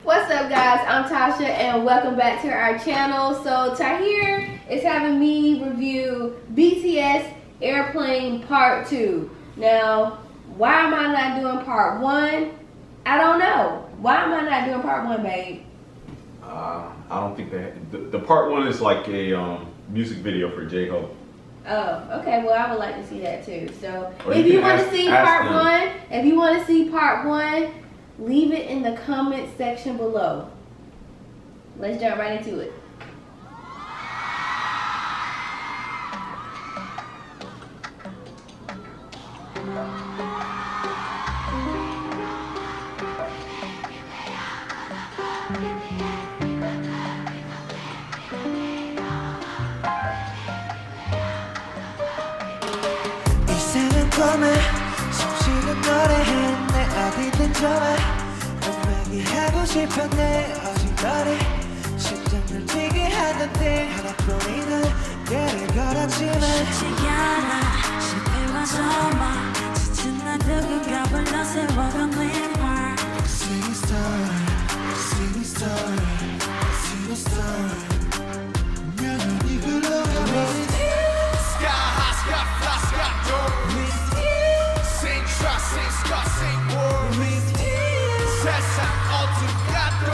What's up, guys? I'm Tasha and welcome back to our channel. So Tahir is having me review BTS Airplane Part 2. Now, why am I not doing Part 1? I don't know. Why am I not doing Part 1, babe? I don't think the Part 1 is like a music video for J-Hope. Oh, okay. Well, I would like to see that too. So Or if you want to see Part 1, leave it in the comment section below. Let's jump right into it. 숨쉬는 노래해 내 어디든 좋아 음악이 하고 싶어 내 어지러리 심장을 뛰게 하던데 하나뿐인 그를 걸었지만 쉽지 않아 실패와 소망 지친 난 누군가 불러 세워간 limber City star, city star, city star 면허니 흘러가면 Sky high, sky fly, sky door. Sing trust, sing scar, sing war. 세상 어디 가도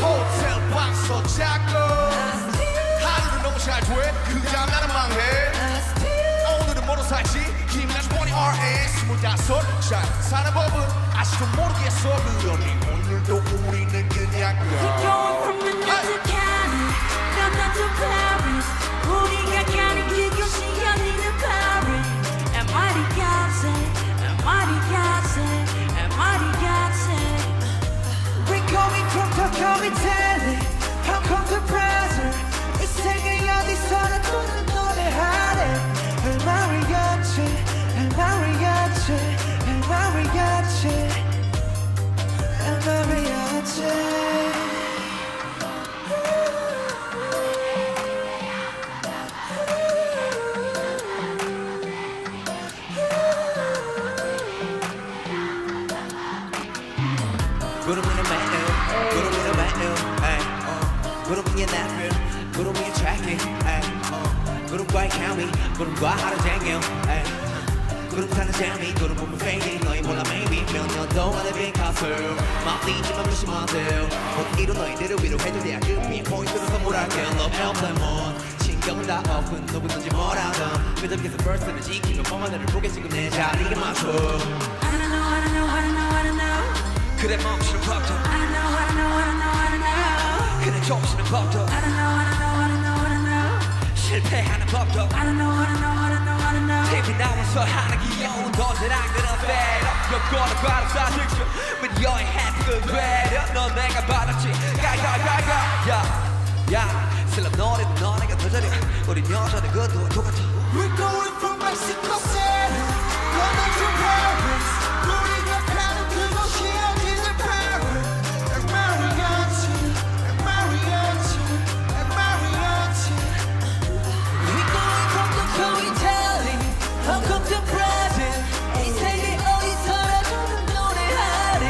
호텔 방서 자고 하루는 너무 잘 돼, 그 다음 나는 망해. 오늘은 뭐로 살지 힘나지 보니 RS 25 잘 사는 법은 아직도 모르겠어. 그러니 오늘도 우리는 그냥 We're going from Manhattan to Cali London to Paris 우리가 가는 그곳이 열리는 Paris MR이같이 MR이같이 MR이같이 We're going from Tokyo, Italy, Hong Kong to Brazil 이 세계 어디서나 부르는 노래하래 El Mariachi, El Mariachi, El Mariachi, El Mariachi 구름이는 매일 구름이는 매일 구름이의 나를 구름이의 트래킹 구름과의 케미 구름과 하루 쟁여 구름 타는 재미 구름 보면 fading 너희 몰라 maybe 몇 년 동안의 빈 가슴 막리지만 무심한데 곧 이룬 너희들을 위로해줄 때야 그 빈 포인트를 선물할게 Love Airplane Moon 신경은 다 open 누구든지 뭐라든 끄덕해서 first를 지키며 뻔한 애를 보게 지금 내 자리에 맞춰 I don't know, I don't know, I don't know, I don't know 그래 멈추는 법도 I don't know, I don't know, I don't know, I don't know 그래 좁히는 법도 I don't know, I don't know, I don't know, I don't know 실패하는 법도 I don't know, I don't know, I don't know, I don't know TV 나와서 하는 귀여운 도시락들은 fade up 여권을 바로 사줄게 With your hands 그 되려 넌 내가 받았지 야 슬럼 노래도 너네가 더 잘해 우린 여전히 그도 똑같아 We're going from Mexico City London to Paris 우리가 가는 그곳이 어디든 Paris El Mariachi, El Mariachi, El Mariachi We're going from Tokyo, Italy Hong Kong to Brazil 이 세계 어디서나 주는 노래하리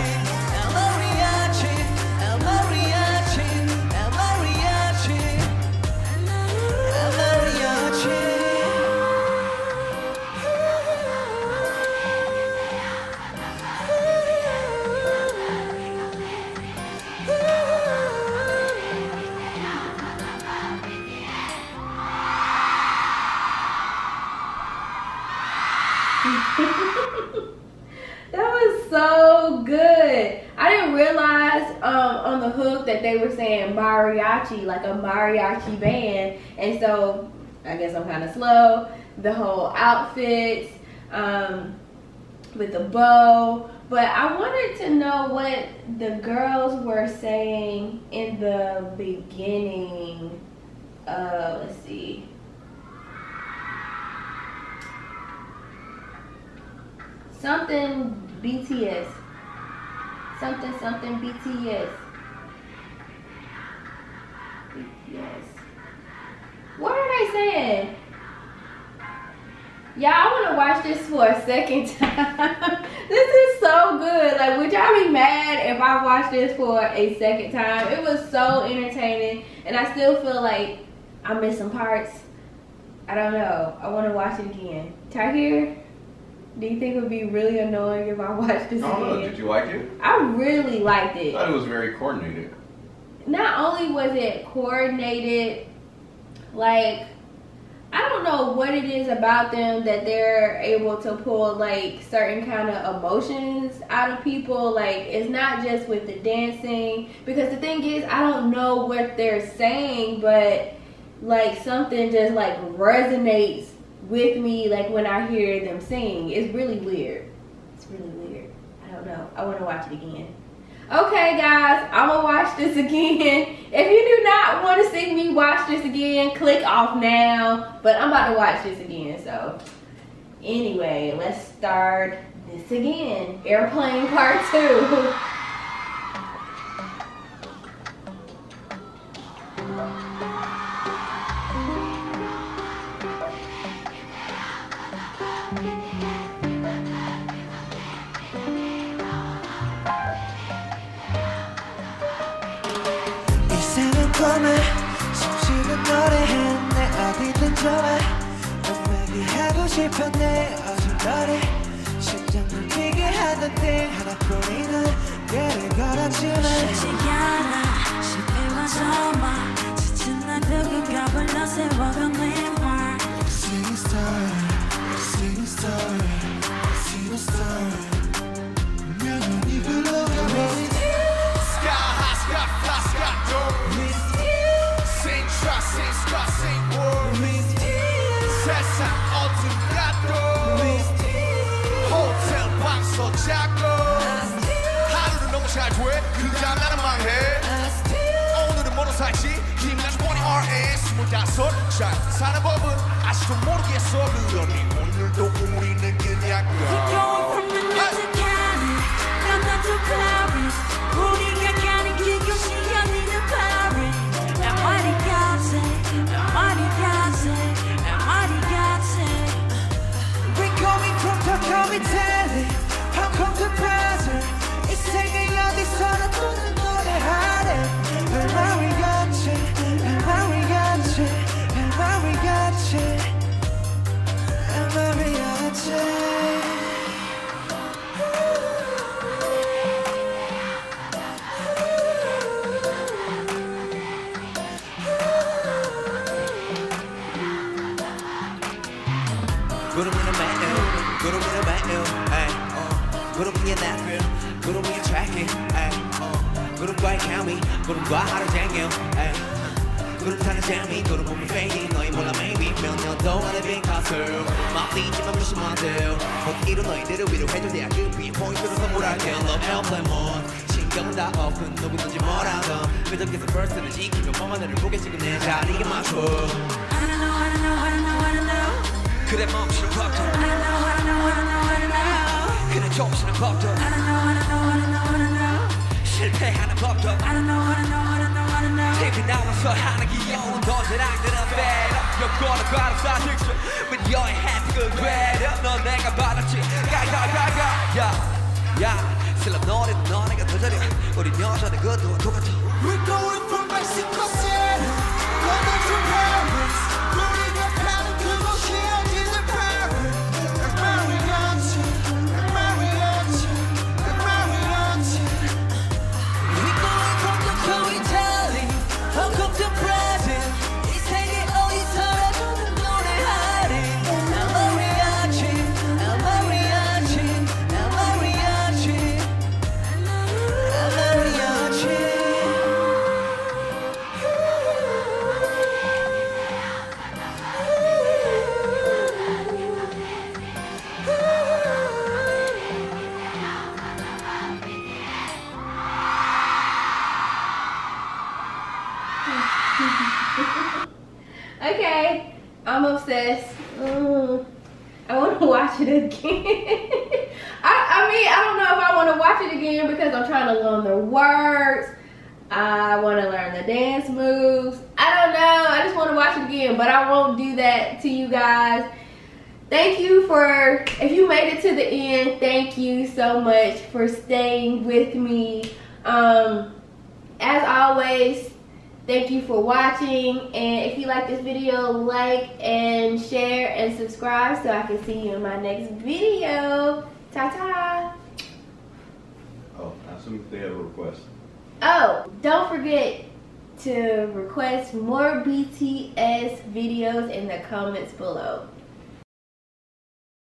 El Mariachi, El Mariachi, El Mariachi El Mariachi That was so good. I didn't realize on the hook that they were saying mariachi, like a mariachi band. And so I guess I'm kind of slow. The whole outfits with the bow. But I wanted to know what the girls were saying in the beginning. Let's see. Something BTS. Something BTS. BTS. What are they saying? Y'all, I want to watch this for a second time. This is so good. Like, would y'all be mad if I watched this for a second time? It was so entertaining, and I still feel like I missed some parts. I don't know. I want to watch it again. Tahir, do you think it would be really annoying if I watched this again? No, did you like it? I really liked I it. thought it was very coordinated. Not only was it coordinated, like, I don't know what it is about them that they're able to pull like certain kind of emotions out of people. Like, it's not just with the dancing, because the thing is, I don't know what they're saying, but like something just like resonates with me like when I hear them sing. It's really weird. It's really weird. I don't know. I want to watch it again. Okay, guys, I'm gonna watch this again. If you do not want to see me watch this again, click off now. But I'm about to watch this again. So anyway, let's start this again. Airplane Part 2. 꿈에 숨쉬는 노래해 내 어디든 좋아 넌 얘기하고 싶어 내 어슴거리 심장을 뛰게 하던 띵 하나뿐이는 길을 걸어주는 쉽지 않아 쉽게 와서만 지친 날 누군가 불러 세워간 내 말 Sing star, sing star, sing star 명언이 흘러가 Sky high, sky fly, sky dope. Sing trust, sing sky, sing word. 세상 어둠 가도 호텔 방소 작고 하루는 너무 잘 돼. 그냥 나는 망해. 오늘은 뭐로 살지? 힘나지 보니 RS 25. 잘 사는 법은 아직도 모르겠어. 그러니 오늘도 우리는 그냥 We're going from the music county London to Paris 우리가 가는 길 곳이 아니는 Paris MR이같이 We're going from Tokyo, Italy, Hong Kong to Brazil. 이 세계 어디서나 뜨는 노래하래. 벨마리같이, 벨마리같이, 벨마리같이, 벨마리같이. 구름이는 매일 구름이는 매일 구름이의 나를 구름이의 트래킹 구름과의 케미 구름과 하루 종일 구름 타는 재미 구름 보면 fading 너희 몰라 maybe 몇 년 동안의 빈 가슴 막히지만 무심한데 어디로 너희들을 위로해줄 때야 그 위에 포인트를 선물할게 Love airplane mode 신경은 다 open 누구든지 뭐라든 끄적해서 first를 지키며 멍한 너를 보게 지금 내 자리에 맞춰 I don't know, I don't know, I don't know, I don't know 그래 멈추는 법도 I don't know, I don't know, I don't know, I don't know 그래 좁히는 법도 I don't know, I don't know, I don't know, I don't know 실패하는 법도 I don't know, I don't know, I don't know, I don't know TV 나와서 하는 귀여운 도시락들은 fed up 여권을 가로사 직접 With your hand 그 괴력 넌 내가 받았지 야 슬럼 노래도 너네가 더 잘해 우린 여전히 그것도 똑같아 We're going from Mexico City, London to Paris. 우리가 가는 그곳이 어디든 Paris. Mariachi, mariachi, mariachi. We're going from Tokyo, Italy, Hong Kong to Brazil. 이 세계 어디서나 주는 노래하리. El mariachi, el mariachi, el mariachi, el mariachi. Okay, I'm obsessed. I want to watch it again. I mean, I don't know if I want to watch it again because I'm trying to learn the words. I want to learn the dance moves. I don't know. I just want to watch it again, but I won't do that to you guys. Thank you for, if you made it to the end, thank you so much for staying with me. As always, thank you for watching, and if you like this video, like and share and subscribe so I can see you in my next video. Ta-ta! Oh, I assume they have a request. Oh, don't forget to request more BTS videos in the comments below.